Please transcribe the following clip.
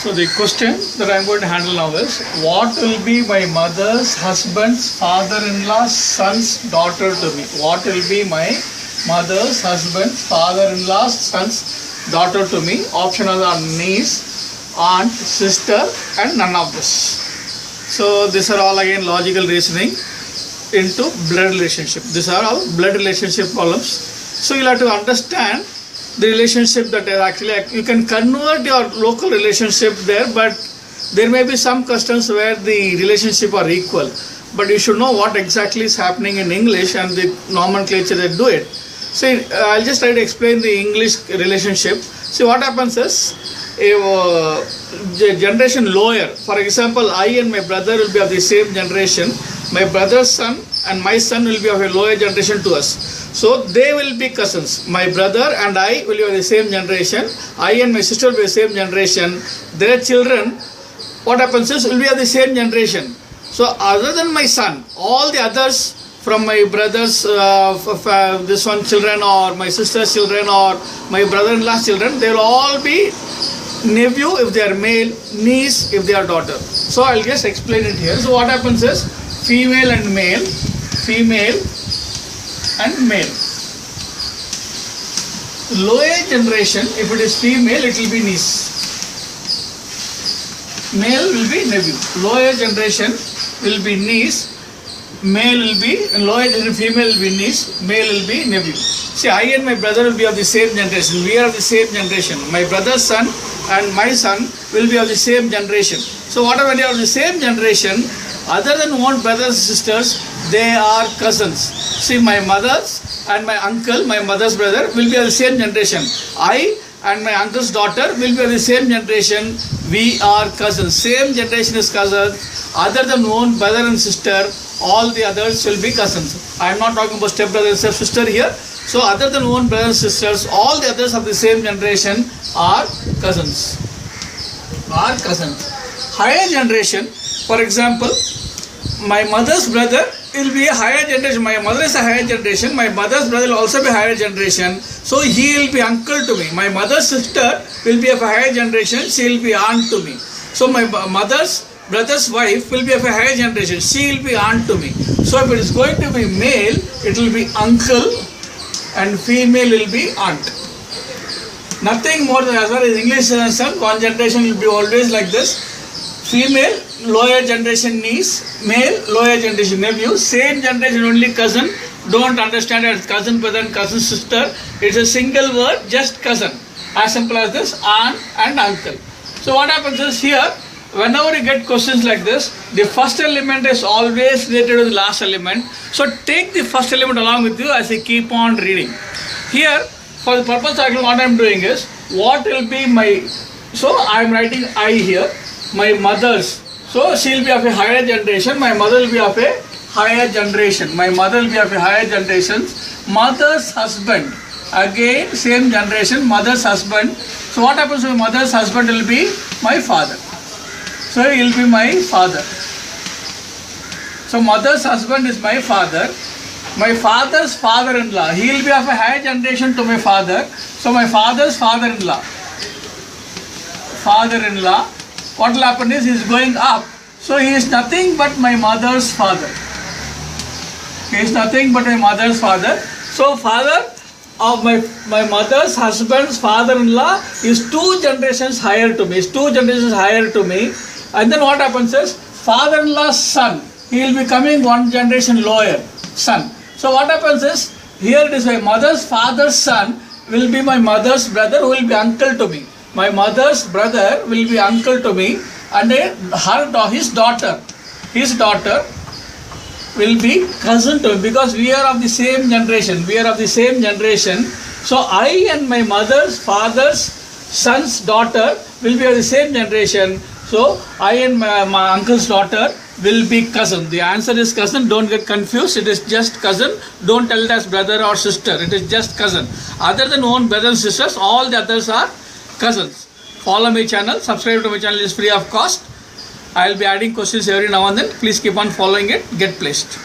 So the question that I am going to handle now is, what will be my mother's husband's father-in-law's son's daughter to me? What will be my mother's husband's father-in-law's son's daughter to me? Options are niece, aunt, sister, and none of this. So these are all again logical reasoning into blood relationship. These are all blood relationship problems. So you'll have to understand the relationship that is actually, you can convert your local relationship there, but there may be some customs where the relationship are equal. But you should know what exactly is happening in English and the nomenclature that do it. So I'll just try to explain the English relationship. See, what happens is, a generation lower, for example, I and my brother will be of the same generation. My brother's son and my son will be of a lower generation to us. So they will be cousins. My brother and I will be of the same generation. I and my sister will be the same generation. Their children, what happens is, will be of the same generation. So other than my son, all the others from my brother's this one children, or my sister's children, or my brother-in-law's children, they will all be nephew if they are male, niece if they are daughter. So I'll just explain it here. So what happens is, female and male, female and male. Lower generation, if it is female, it will be niece. Male will be nephew. Lower generation will be niece. Male will be, lower generation, female will be niece. Male will be nephew. See, I and my brother will be of the same generation. We are of the same generation. My brother's son and my son will be of the same generation. So whatever they are of the same generation, other than one brothers and sisters, they are cousins. See, my mother's and my uncle, my mother's brother, will be of the same generation. I and my uncle's daughter will be of the same generation. We are cousins. Same generation is cousins. Other than one brother and sister, all the others will be cousins. I am not talking about stepbrother and stepsister here. So other than one brother and sisters, all the others of the same generation are cousins. Are cousins. Higher generation, for example, my mother's brother will be a higher generation. My mother is a higher generation. My mother's brother will also be a higher generation. So he will be uncle to me. My mother's sister will be of a higher generation. She will be aunt to me. So my mother's brother's wife will be of a higher generation. She will be aunt to me. So if it is going to be male, it will be uncle, and female will be aunt. Nothing more than, as far as English is concerned, one generation will be always like this. Female, lower generation niece, male, lower generation nephew, same generation only cousin. Don't understand it as cousin brother and cousin sister. It's a single word, just cousin. As simple as this, aunt and uncle. So what happens is, here, whenever you get questions like this, the first element is always related to the last element. So take the first element along with you as you keep on reading. Here, for the purpose of what I am doing is, what will be my, so I am writing I here, my mother's. So she will be of a higher generation, my mother will be of a higher generation. My mother will be of a higher generation. Mother's husband, again same generation, mother's husband. So what happens to my mother's husband will be my father. So he will be my father. So mother's husband is my father. My father's father-in-law, he will be of a higher generation to my father. So my father's father-in-law, what will happen is, he is going up. So he is nothing but my mother's father. He is nothing but my mother's father. So father of my mother's husband's father-in-law is 2 generations higher to me. Is 2 generations higher to me. And then what happens is, father-in-law's son, he will be coming 1 generation lower, son. So what happens is, here it is my mother's father's son will be my mother's brother, who will be uncle to me. My mother's brother will be uncle to me, and his daughter will be cousin to me, because we are of the same generation. We are of the same generation. So I and my mother's father's son's daughter will be of the same generation. So I and my uncle's daughter will be cousin. The answer is cousin. Don't get confused. It is just cousin. Don't tell it as brother or sister. It is just cousin. Other than one brothers and sisters, all the others are cousins. Follow my channel. Subscribe to my channel. It is free of cost. I will be adding questions every now and then. Please keep on following it. Get placed.